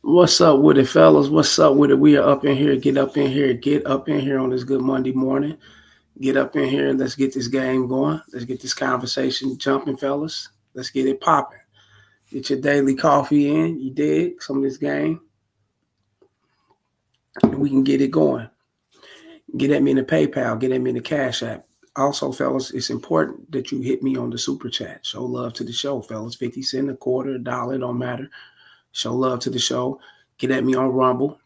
What's up with it, fellas? What's up with it? We are up in here. Get up in here. Get up in here on this good Monday morning. Get up in here and let's get this game going. Let's get this conversation jumping, fellas. Let's get it popping. Get your daily coffee in. You dig some of this game, and we can get it going. Get at me in the PayPal. Get at me in the Cash App. Also, fellas, it's important that you hit me on the super chat. Show love to the show, fellas. 50 cent, a quarter, a dollar, don't matter. Show love to the show. Get at me on Rumble.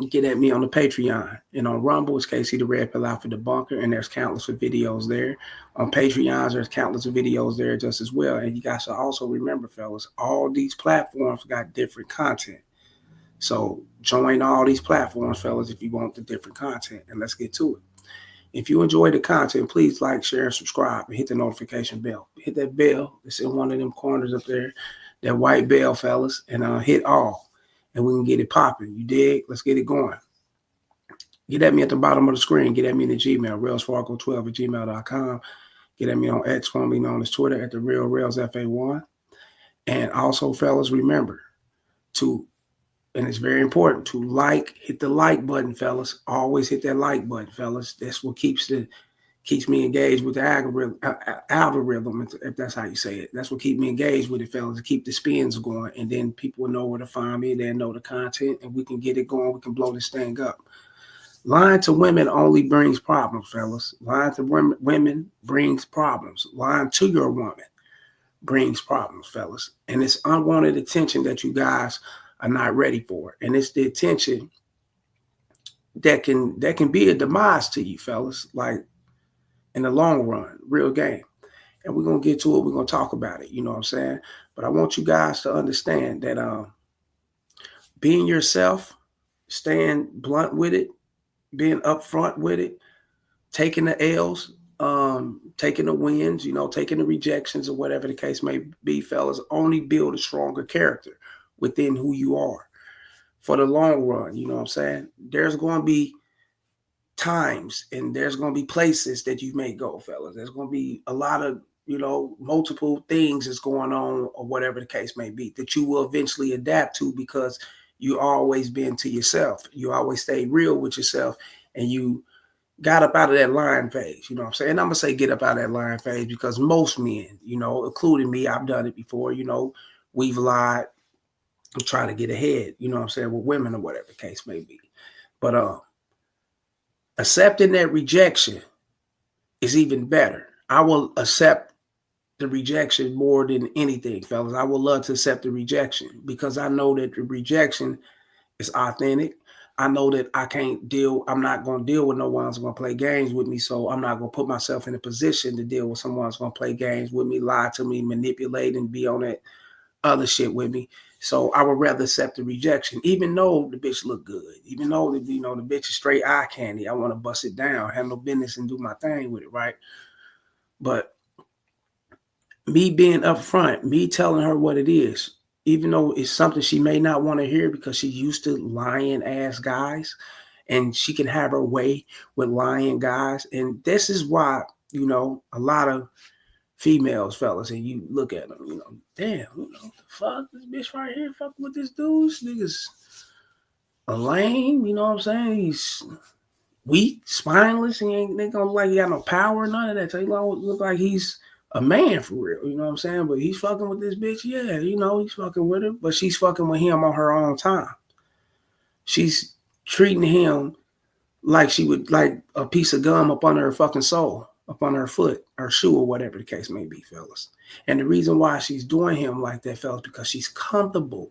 Get at me on the Patreon. And on Rumble, it's Casey the Red Pill Out for the Bunker, and there's countless of videos there. On Patreons, there's countless of videos there just as well. And you guys should also remember, fellas, all these platforms got different content. So join all these platforms, fellas, if you want the different content. And let's get to it. If you enjoy the content, please like, share, and subscribe, and hit the notification bell. Hit that bell. It's in one of them corners up there, that white bell, fellas, and hit all. And we can get it popping. You dig? Let's get it going. Get at me at the bottom of the screen. Get at me in the Gmail, railsfargo12@gmail.com. Get at me on X, formerly known as Twitter, at the Real Rails FA1. And also, fellas, remember to, and it's very important, to hit the like button, fellas. Always hit that like button, fellas. That's what keeps me engaged with the algorithm, if that's how you say it. That's what keeps me engaged with it, fellas, to keep the spins going. And then people will know where to find me. They'll know the content, and we can get it going. We can blow this thing up. Lying to women only brings problems, fellas. Lying to women brings problems. Lying to your woman brings problems, fellas. And it's unwanted attention that you guys are not ready for. And it's the attention that can be a demise to you, fellas. Like, in the long run, real game. And we're going to get to it. We're going to talk about it. You know what I'm saying? But I want you guys to understand that being yourself, staying blunt with it, being upfront with it, taking the L's, taking the wins, taking the rejections or whatever the case may be, fellas, only build a stronger character within who you are for the long run. You know what I'm saying? There's going to be times and there's going to be places that you may go, fellas. There's going to be a lot of, multiple things that's going on or whatever the case may be that you will eventually adapt to because you always been to yourself. You always stay real with yourself and you got up out of that lying phase. You know what I'm saying? And I'm going to say get up out of that lying phase because most men, including me, I've done it before, we've lied and try to get ahead, with women or whatever the case may be. But accepting that rejection is even better. I will accept the rejection more than anything, fellas. I would love to accept the rejection because I know that the rejection is authentic. I know that I'm not going to deal with no one who's going to play games with me. So I'm not going to put myself in a position to deal with someone who's going to play games with me, lie to me, manipulate, and be on that other shit with me. So I would rather accept the rejection, even though the bitch look good, even though the bitch is straight eye candy. I want to bust it down, have no business, and do my thing with it, right? But me being upfront, me telling her what it is, even though it's something she may not want to hear because she's used to lying ass guys, and she can have her way with lying guys, and this is why a lot of females, fellas, and you look at them, damn, the fuck, this bitch right here, fuck with this dude. This nigga's a lame, you know what I'm saying? He's weak, spineless. He ain't gonna like he got no power, none of that. So he don't look like he's a man for real, you know what I'm saying? But he's fucking with this bitch, yeah, he's fucking with her, but she's fucking with him on her own time. She's treating him like she would like a piece of gum up under her fucking soul, up on her foot, her shoe, or whatever the case may be, fellas. And the reason why she's doing him like that, fellas, because she's comfortable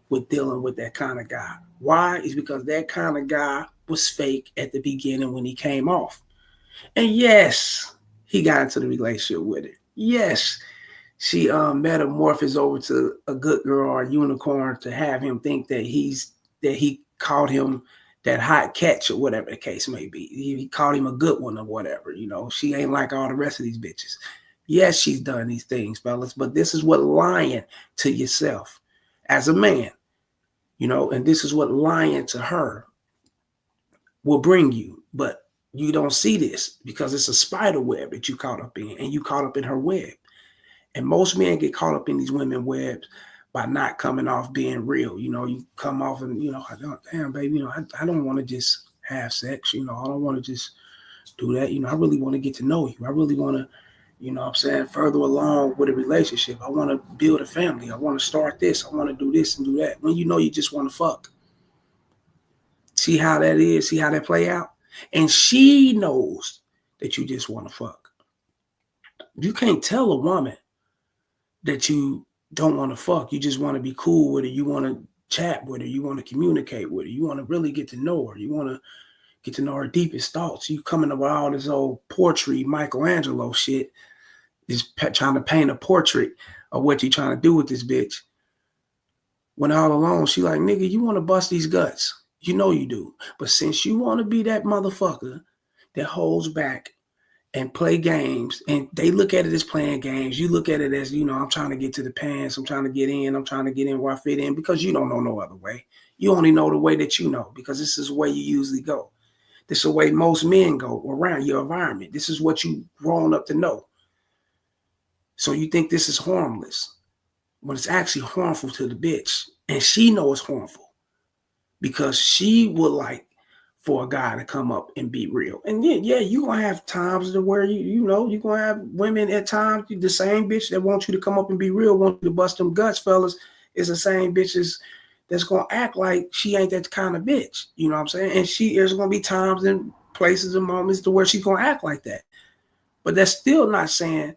with dealing with that kind of guy. Why? Is because that kind of guy was fake at the beginning when he came off. And yes, he got into the relationship with her. Yes, she metamorphosed over to a good girl or a unicorn to have him think that he called him that hot catch or whatever the case may be. He called him a good one or whatever, She ain't like all the rest of these bitches. Yes, she's done these things, fellas, but this is what lying to yourself as a man, and this is what lying to her will bring you. But you don't see this because it's a spider web that you caught up in, and you caught up in her web. And most men get caught up in these women webs by not coming off being real. You know, you come off and, you know, damn, baby, you know, I don't want to just have sex. You know, I don't want to just do that. You know, I really want to get to know you. I really want to, you know what I'm saying, further along with a relationship. I want to build a family. I want to start this. I want to do this and do that. When you know you just want to fuck. See how that is? See how that play out? And she knows that you just want to fuck. You can't tell a woman that you don't want to fuck. You just want to be cool with her. You want to chat with her. You want to communicate with her. You want to really get to know her. You want to get to know her deepest thoughts. You coming up with all this old portrait, Michelangelo shit, just trying to paint a portrait of what you trying to do with this bitch. When all alone, she like, nigga, you want to bust these guts. You know you do. But since you want to be that motherfucker that holds back and play games, and they look at it as playing games, you look at it as, you know, I'm trying to get to the pants, I'm trying to get in where I fit in, because you don't know no other way. You only know the way that you know, because this is the way you usually go. This is the way most men go around your environment. This is what you grown up to know. So you think this is harmless, but it's actually harmful to the bitch. And she knows it's harmful because she would like for a guy to come up and be real. And yeah, you're going to have times to where, you know, you're going to have women at times, the same bitch that wants you to come up and be real, want you to bust them guts, fellas, is the same bitches that's going to act like she ain't that kind of bitch. You know what I'm saying? And there's going to be times and places and moments to where she's going to act like that. But that's still not saying,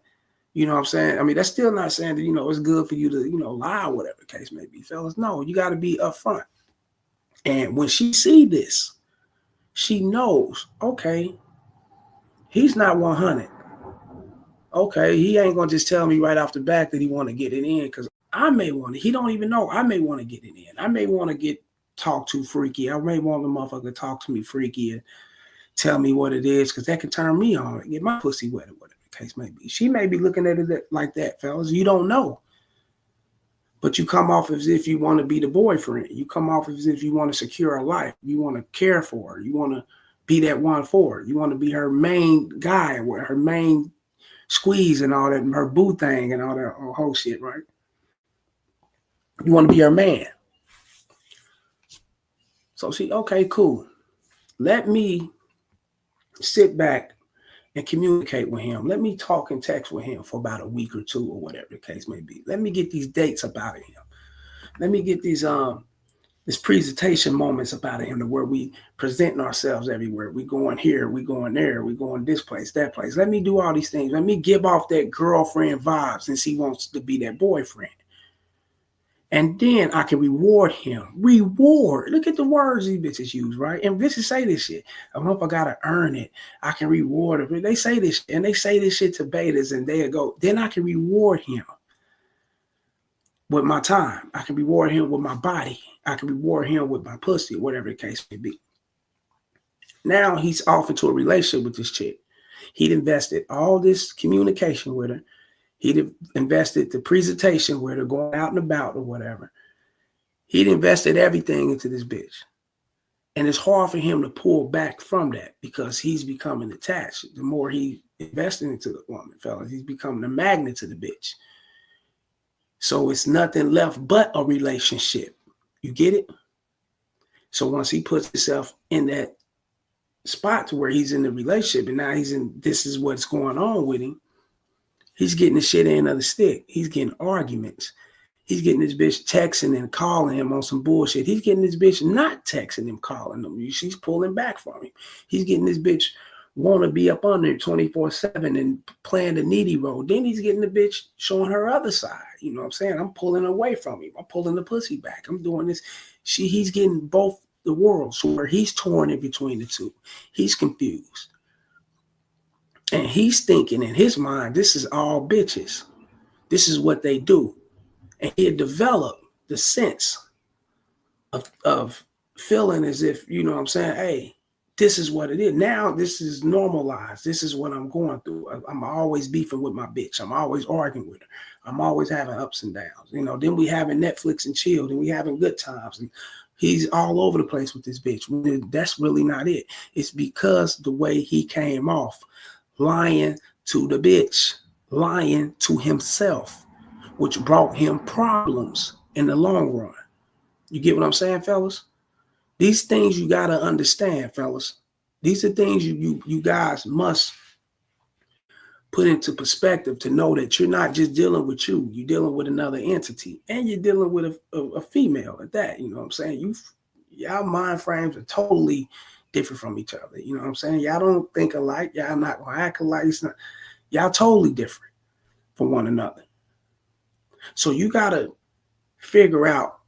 you know what I'm saying? I mean, that's still not saying that, you know, it's good for you to, you know, lie, whatever the case may be, fellas. No, you got to be upfront. And when she see this, she knows, okay, he's not 100. Okay, he ain't going to just tell me right off the bat that he want to get it in, because I may want to. He don't even know. I may want to get it in. I may want to get talked to freaky. I may want the motherfucker to talk to me freaky and tell me what it is, because that can turn me on and get my pussy wet or whatever the case may be. She may be looking at it like that, fellas. You don't know. But you come off as if you want to be the boyfriend. You come off as if you want to secure a life. You want to care for her. You want to be that one for her. You want to be her main guy, her main squeeze and all that, and her boo thing and all that whole shit, right? You want to be her man. So she, okay, cool. Let me sit back and communicate with him. Let me talk and text with him for about a week or two or whatever the case may be. Let me get these dates about him. Let me get these this presentation moments about him, to where we presenting ourselves everywhere. We going here, we going there, we going this place, that place. Let me do all these things. Let me give off that girlfriend vibe since he wants to be that boyfriend. And then I can reward him. Reward. Look at the words these bitches use, right? And bitches say this shit. I gotta earn it. I can reward him. They say this, and they say this shit to betas, and they'll go, then I can reward him with my time. I can reward him with my body. I can reward him with my pussy, whatever the case may be. Now he's off into a relationship with this chick. He'd invested all this communication with her. He'd invested the presentation where they're going out and about or whatever. He'd invested everything into this bitch. And it's hard for him to pull back from that, because he's becoming attached. The more he invested into the woman, fellas, he's becoming a magnet to the bitch. So it's nothing left but a relationship. You get it? So once he puts himself in that spot to where he's in the relationship, and now this is what's going on with him, he's getting the shit end of the stick. He's getting arguments. He's getting this bitch texting and calling him on some bullshit. He's getting this bitch not texting him, calling him. She's pulling back from him. He's getting this bitch want to be up under 24/7 and playing the needy role. Then he's getting the bitch showing her other side. You know what I'm saying? I'm pulling away from him. I'm pulling the pussy back. I'm doing this. He's getting both the worlds, so where he's torn in between the two. He's confused. And he's thinking in his mind, this is all bitches. This is what they do. And he had developed the sense of feeling as if, you know what I'm saying, hey, this is what it is. Now this is normalized. This is what I'm going through. I'm always beefing with my bitch. I'm always arguing with her. I'm always having ups and downs. You know, then we having Netflix and chill. Then we having good times. And he's all over the place with this bitch. That's really not it. It's because the way he came off, lying to the bitch, lying to himself, which brought him problems in the long run. You get what I'm saying, fellas? These things you gotta understand, fellas. These are things you guys must put into perspective to know that you're not just dealing with you, you're dealing with another entity, and you're dealing with a female at that. You know what I'm saying? Y'all mind frames are totally different from each other. You know what I'm saying? Y'all don't think alike. Y'all not gonna act alike. It's not, y'all totally different from one another. So you gotta figure out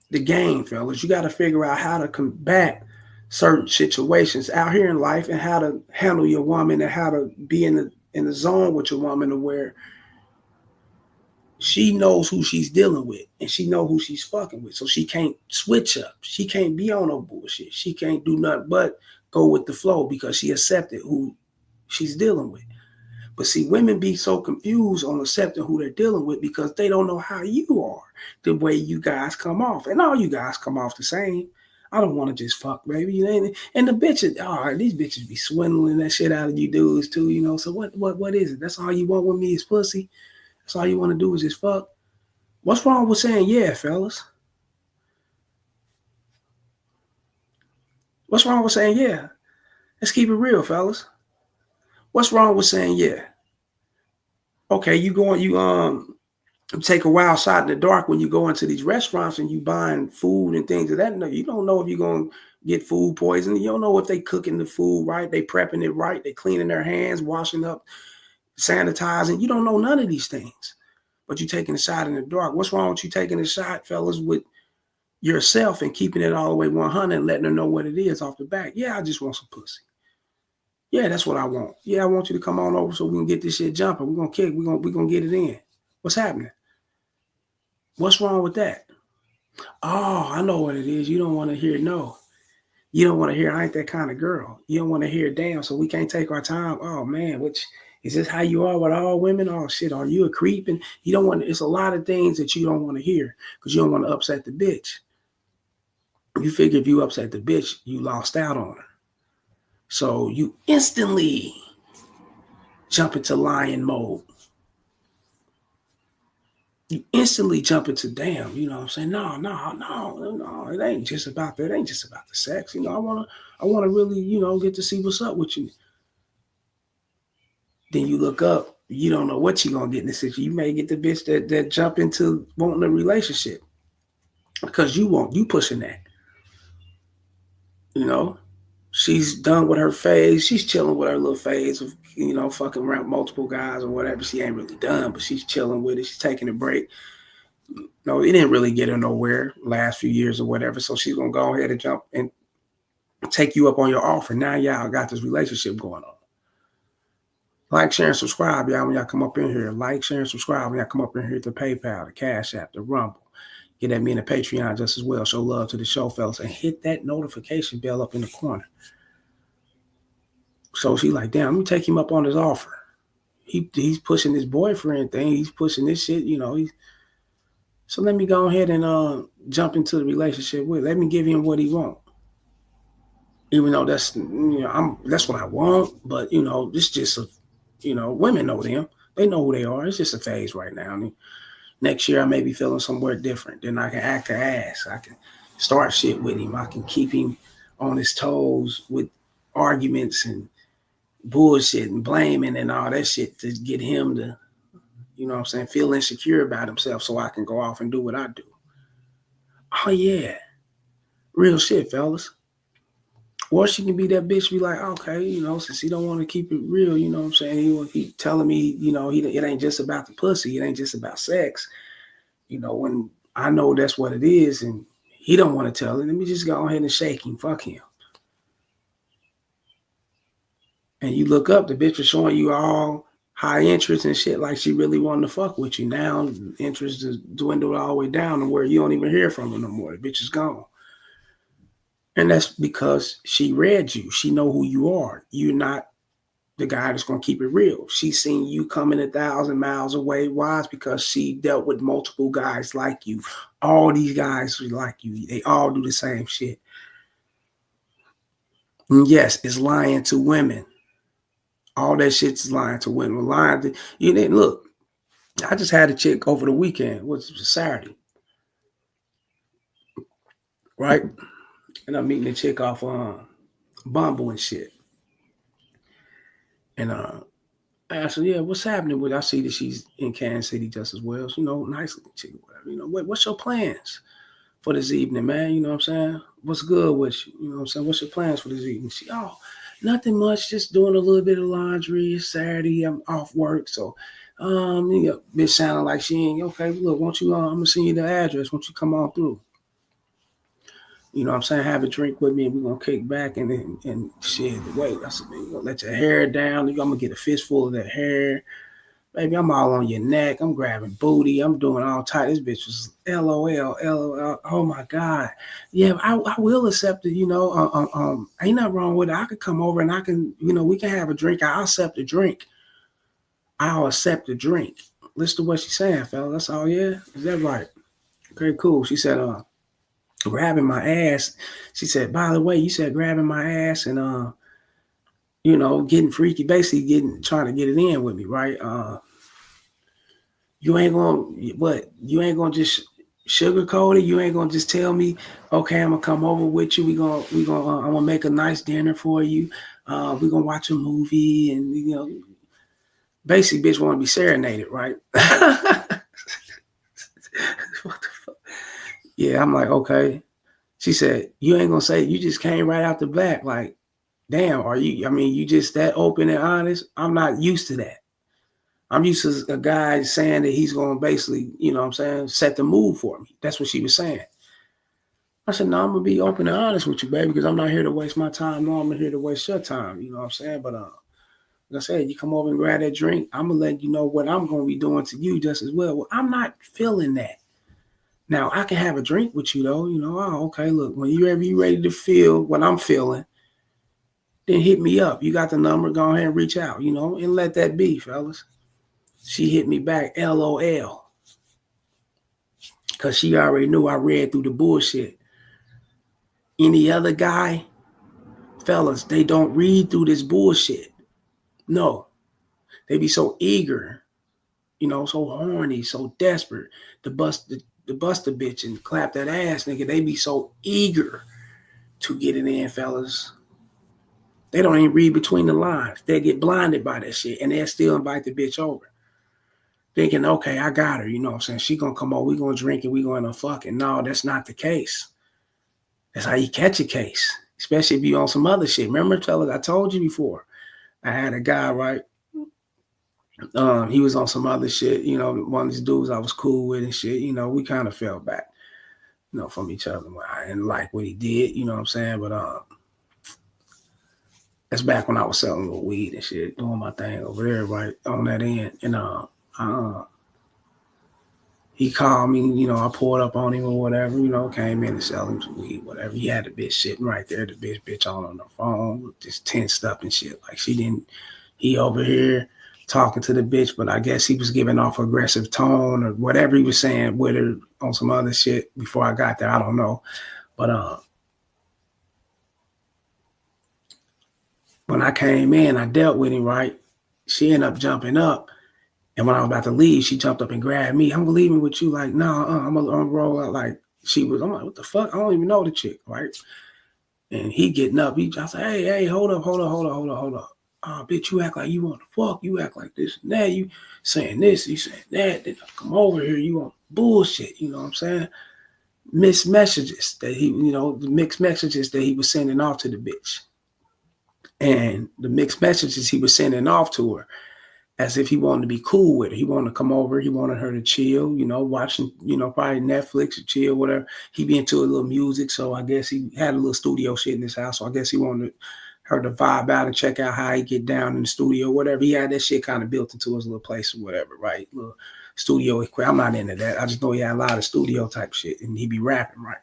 the game, fellas. You gotta figure out how to combat certain situations out here in life and how to handle your woman and how to be in the zone with your woman to where she knows who she's dealing with and she know who she's fucking with. So she can't switch up. She can't be on no bullshit. She can't do nothing but go with the flow because she accepted who she's dealing with. But see, women be so confused on accepting who they're dealing with because they don't know how you are, the way you guys come off. And all you guys come off the same. I don't want to just fuck, baby. And the bitches, these bitches be swindling that shit out of you dudes too, you know. So what is it? That's all you want with me is pussy? That's all you want to do is just fuck? What's wrong with saying yeah, fellas? What's wrong with saying yeah? Let's keep it real, fellas. What's wrong with saying yeah? Okay, you take a wild shot in the dark when you go into these restaurants and you buying food and things of that. No, you don't know if you're gonna get food poisoning. You don't know if they cooking the food right, they prepping it right, they cleaning their hands, washing up, sanitizing. You don't know none of these things. But you taking a shot in the dark. What's wrong with you taking a shot, fellas, with yourself and keeping it all the way 100 and letting her know what it is off the back? Yeah, I just want some pussy. Yeah, that's what I want. Yeah, I want you to come on over so we can get this shit jumping. We're gonna kick. We're gonna get it in. What's happening? What's wrong with that? Oh, I know what it is. You don't want to hear no. You don't want to hear I ain't that kind of girl. You don't want to hear damn, so we can't take our time. Oh man, which is this how you are with all women? Oh shit, are you a creep? And you don't want to, it's a lot of things that you don't want to hear because you don't want to upset the bitch. You figure if you upset the bitch, you lost out on her. So you instantly jump into lion mode. You instantly jump into damn, you know what I'm saying? No, it ain't just about that. It ain't just about the sex. You know, I wanna really, you know, get to see what's up with you. Then you look up, you don't know what you're gonna get in this situation. You may get the bitch that jump into wanting a relationship because you pushing that. You know, she's done with her phase. She's chilling with her little phase of, you know, fucking around multiple guys or whatever. She ain't really done, but she's chilling with it. She's taking a break. No, it didn't really get her nowhere last few years or whatever. So she's gonna go ahead and jump and take you up on your offer. Now y'all got this relationship going on. Like, share, and subscribe, y'all, when y'all come up in here. Like, share, and subscribe when y'all come up in here to PayPal, the Cash App, the Rumble. Get at me in the Patreon just as well. Show love to the show, fellas, and hit that notification bell up in the corner. So she like, damn, let me take him up on his offer. He's pushing his boyfriend thing. He's pushing this shit, you know. So let me go ahead and jump into the relationship with. Let me give him what he wants. Even though that's, you know, that's what I want, but you know, this just a, you know, women know them. They know who they are. It's just a phase right now. I mean, next year I may be feeling somewhere different. Then I can act her ass. I can start shit with him. I can keep him on his toes with arguments and bullshit and blaming and all that shit to get him to, you know what I'm saying, feel insecure about himself so I can go off and do what I do. Oh yeah. Real shit, fellas. Or she can be that bitch, be like, okay, you know, since he don't want to keep it real, you know what I'm saying? He will keep telling me, you know, it ain't just about the pussy. It ain't just about sex. You know, when I know that's what it is and he don't want to tell it, let me just go ahead and shake him. Fuck him. And you look up, the bitch was showing you all high interest and shit like she really wanted to fuck with you. Now interest is dwindled all the way down to where you don't even hear from her no more. The bitch is gone. And that's because she read you. She know who you are. You're not the guy that's going to keep it real. She's seen you coming 1,000 miles away. Why? It's because she dealt with multiple guys like you. All these guys like you. They all do the same shit. And yes, it's lying to women. All that shit's lying to women. Lying to you. Didn't look. I just had a chick over the weekend. Which was Saturday. right? And I'm meeting a chick off Bumble and shit. And I asked her, yeah, what's happening with? I see that she's in Kansas City just as well. So, nice looking chick, whatever. What's your plans for this evening, man? You know what I'm saying? What's good with you? You know what I'm saying? What's your plans for this evening? She, oh, nothing much, just doing a little bit of laundry. It's Saturday, I'm off work, so bitch sounding like she ain't okay. Look, won't you? I'm gonna send you the address. Won't you come on through? You know what I'm saying? Have a drink with me and we're gonna kick back and shit. Wait, I said, man, you gonna let your hair down. I'm gonna get a fistful of that hair. Baby, I'm all on your neck. I'm grabbing booty. I'm doing all tight. This bitch was LOL, LOL. Oh my God. Yeah, I will accept it, ain't nothing wrong with it. I could come over and I can, we can have a drink. I'll accept the drink. I'll accept the drink. Listen to what she's saying, fella. That's all, yeah? Is that right? Okay, cool. She said, grabbing my ass. She said, by the way, you said grabbing my ass and getting freaky, basically trying to get it in with me, right? You ain't gonna just sugarcoat it. You ain't gonna just tell me, okay, I'm gonna come over with you. I'm gonna make a nice dinner for you. We're gonna watch a movie and basically bitch wanna be serenaded, right? What the fuck? Yeah, I'm like, okay. She said, you ain't gonna say you just came right out the back. Like, damn, you just that open and honest? I'm not used to that. I'm used to a guy saying that he's gonna basically, set the mood for me. That's what she was saying. I said, no, I'm gonna be open and honest with you, baby, because I'm not here to waste my time. No, I'm here to waste your time. You know what I'm saying? But like I said, you come over and grab that drink, I'm gonna let you know what I'm gonna be doing to you just as well. Well, I'm not feeling that. Now I can have a drink with you though, oh, okay, look, when you ready to feel what I'm feeling, then hit me up. You got the number, go ahead and reach out, and let that be, fellas. She hit me back, LOL. Because she already knew I read through the bullshit. Any other guy, fellas, they don't read through this bullshit. No. They be so eager, so horny, so desperate to bust the bitch and clap that ass, nigga. They be so eager to get it in, fellas. They don't even read between the lines. They get blinded by that shit and they'll still invite the bitch over. Thinking, okay, I got her, you know what I'm saying? She gonna come over, we gonna drink and we gonna fucking. No, that's not the case. That's how you catch a case, especially if you on some other shit. Remember, fellas, I told you before. I had a guy, right? He was on some other shit, one of these dudes I was cool with and shit. We kind of fell back, from each other. I didn't like what he did, you know what I'm saying? But that's back when I was selling little weed and shit, doing my thing over there, right on that end. And he called me, I pulled up on him or whatever, came in to sell him some weed, whatever. He had the bitch sitting right there, the bitch on the phone, just tensed up and shit. Like he over here talking to the bitch, but I guess he was giving off aggressive tone or whatever he was saying with her on some other shit before I got there. I don't know. But when I came in, I dealt with him, right? She ended up jumping up. And when I was about to leave, she jumped up and grabbed me. I'm leaving with you. Like, no, I'm going to roll out like she was. I'm like, what the fuck? I don't even know the chick, right? And he getting up. I said, hey, hold up. Oh, bitch, you act like you want to fuck. You act like this and that. You saying this, you saying that. Then I come over here. You want bullshit. You know what I'm saying? Mixed messages that the mixed messages that he was sending off to the bitch. And the mixed messages he was sending off to her as if he wanted to be cool with her. He wanted to come over. He wanted her to chill, watching, probably Netflix or chill, whatever. He be into a little music. So I guess he had a little studio shit in his house. So I guess he wanted her to vibe out and check out how he get down in the studio, whatever. He had that shit kind of built into his little place or whatever, right? Little studio equipment. I'm not into that. I just know he had a lot of studio type shit and he be rapping, right?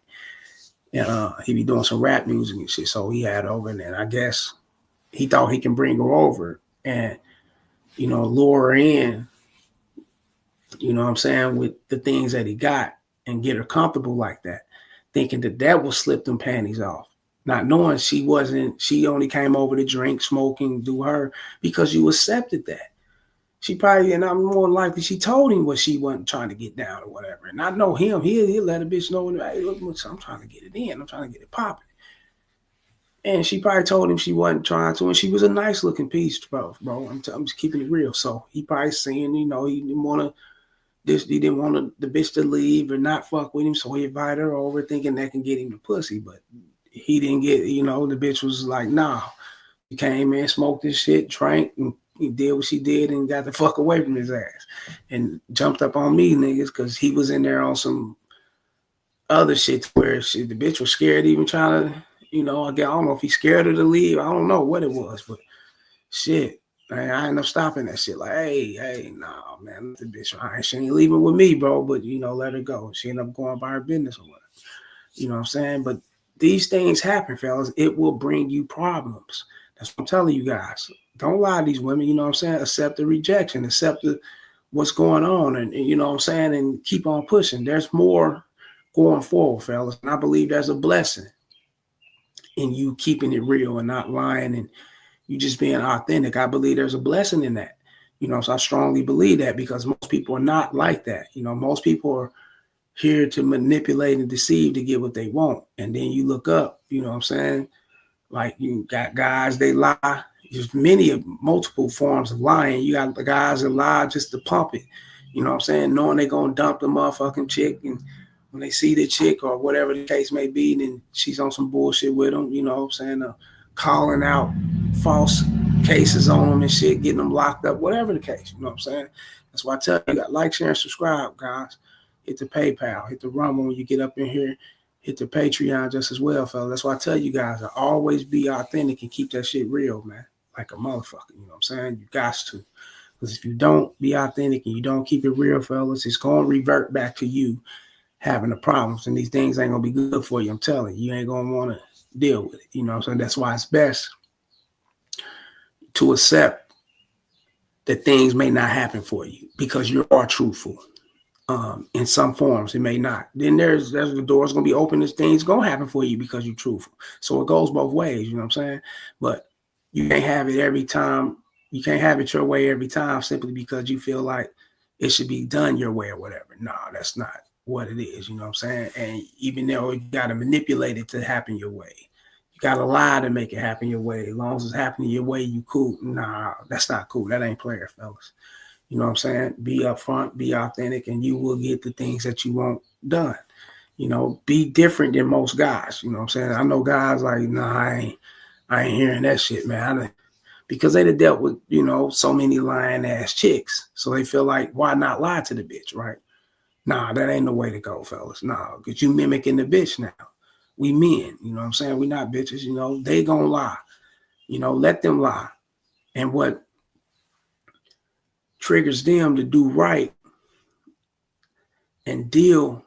And he be doing some rap music and shit. So he had over and then I guess he thought he can bring her over and, lure her in, what I'm saying, with the things that he got and get her comfortable like that, thinking that will slip them panties off, not knowing she only came over to drink, smoking, do her because you accepted that. She probably, and I'm more likely she told him what she wasn't trying to get down or whatever. And I know him, he'll let a bitch know, hey, look, I'm trying to get it in. I'm trying to get it popping. And she probably told him she wasn't trying to, and she was a nice looking piece, bro. I'm just keeping it real. So he probably saying, he didn't want to. He didn't want the bitch to leave or not fuck with him, so he invited her over thinking that can get him the pussy. But he didn't get, the bitch was like, nah. He came in, smoked this shit, drank, and he did what she did and got the fuck away from his ass. And jumped up on me, niggas, because he was in there on some other shit where the bitch was scared even trying to, I don't know if he's scared her to leave. I don't know what it was, but shit. Man, I ended up stopping that shit. Like, hey, nah, man, the bitch, she ain't leaving with me, bro. But let her go. She ended up going by her business or whatever. You know what I'm saying? But these things happen, fellas. It will bring you problems. That's what I'm telling you guys. Don't lie to these women. You know what I'm saying? Accept the rejection. Accept what's going on, and you know what I'm saying, and keep on pushing. There's more going forward, fellas, and I believe there's a blessing in you keeping it real and not lying and you just being authentic. I believe there's a blessing in that. So I strongly believe that because most people are not like that. Most people are here to manipulate and deceive to get what they want. And then you look up, you know what I'm saying? Like you got guys, they lie. There's multiple forms of lying. You got the guys that lie just to pump it. You know what I'm saying? Knowing they're going to dump the motherfucking chick, and when they see the chick or whatever the case may be, then she's on some bullshit with them, you know what I'm saying? Calling out false cases on them and shit, getting them locked up, whatever the case, you know what I'm saying? That's why I tell you, got like, share, and subscribe, guys. Hit the PayPal, hit the Rumble when you get up in here, hit the Patreon just as well, fella. That's why I tell you guys, to always be authentic and keep that shit real, man. Like a motherfucker, you know what I'm saying? You got to. Because if you don't be authentic and you don't keep it real, fellas, it's going to revert back to you having the problems. And these things ain't going to be good for you, I'm telling you. You ain't going to want to deal with it, you know what I'm saying? That's why it's best to accept that things may not happen for you because you are truthful. In some forms, it may not. Then there's the doors going to be open. This things going to happen for you because you're truthful. So it goes both ways, you know what I'm saying? But you can't have it every time. You can't have it your way every time simply because you feel like it should be done your way or whatever. No, that's not what it is, you know what I'm saying? And even though you got to manipulate it to happen your way, you got to lie to make it happen your way. As long as it's happening your way, you cool. Nah, that's not cool. That ain't player, fellas. You know what I'm saying? Be upfront, be authentic, and you will get the things that you want done. Be different than most guys. You know what I'm saying? I know guys like, nah, I ain't hearing that shit, man. Because they done dealt with, so many lying ass chicks. So they feel like, why not lie to the bitch, right? Nah, that ain't the way to go, fellas. Nah, because you mimicking the bitch now. We men, you know what I'm saying? We not bitches, they gonna lie. Let them lie. And what triggers them to do right and deal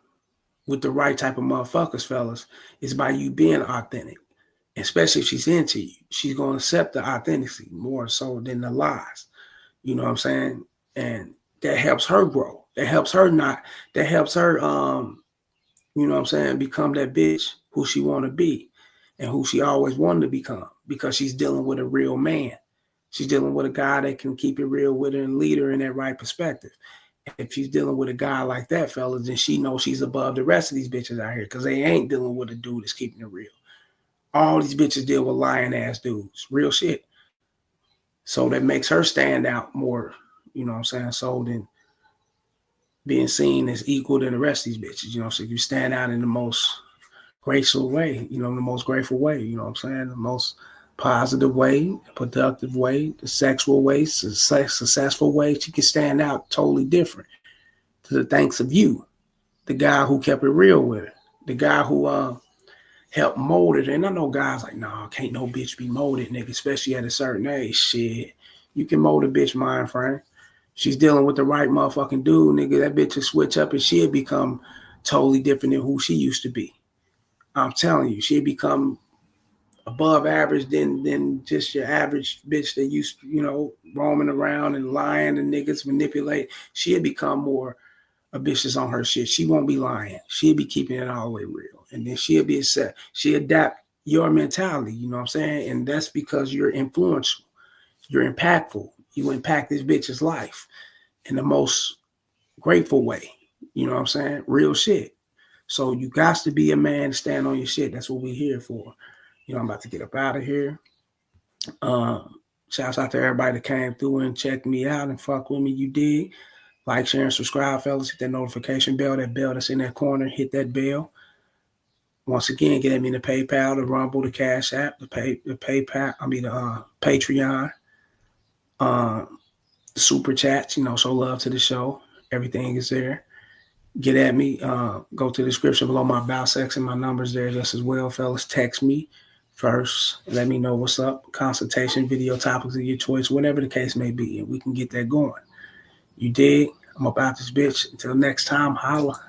with the right type of motherfuckers, fellas, is by you being authentic. Especially if she's into you. She's going to accept the authenticity more so than the lies. You know what I'm saying? And that helps her grow. That helps her you know what I'm saying, become that bitch who she want to be and who she always wanted to become because she's dealing with a real man. She's dealing with a guy that can keep it real with her and lead her in that right perspective. If she's dealing with a guy like that, fellas, then she knows she's above the rest of these bitches out here because they ain't dealing with a dude that's keeping it real. All these bitches deal with lying ass dudes, real shit. So that makes her stand out more, you know what I'm saying? So than being seen as equal to the rest of these bitches, so you stand out in the most graceful way, the most grateful way, you know what I'm saying? The most positive way, productive way, the sexual way, successful way. She can stand out totally different to the thanks of you, the guy who kept it real with her, the guy who help mold it. And I know guys like, nah, can't no bitch be molded, nigga, especially at a certain age. Shit, you can mold a bitch mind frame. She's dealing with the right motherfucking dude, nigga. That bitch will switch up and she'll become totally different than who she used to be. I'm telling you, she'll become above average than just your average bitch that used to, roaming around and lying and niggas manipulate. She'll become more a bitch that's on her shit. She won't be lying. She'll be keeping it all the way real. And then she'll be set. She'll adapt your mentality, you know what I'm saying? And that's because you're influential. You're impactful. You impact this bitch's life in the most grateful way. You know what I'm saying? Real shit. So you got to be a man, stand on your shit. That's what we're here for. You know, I'm about to get up out of here. Shouts out to everybody that came through and checked me out and fuck with me. You did. Like, share, and subscribe, fellas. Hit that notification bell, that bell that's in that corner. Hit that bell. Once again, get at me in the PayPal, the Rumble, the Cash App, the PayPal. I mean the Patreon, the Super Chats. You know, show love to the show. Everything is there. Get at me. Go to the description below my about section. My number's there just as well, fellas. Text me first. Let me know what's up. Consultation, video topics of your choice, whatever the case may be, and we can get that going. You dig? I'm about this bitch. Until next time, holla.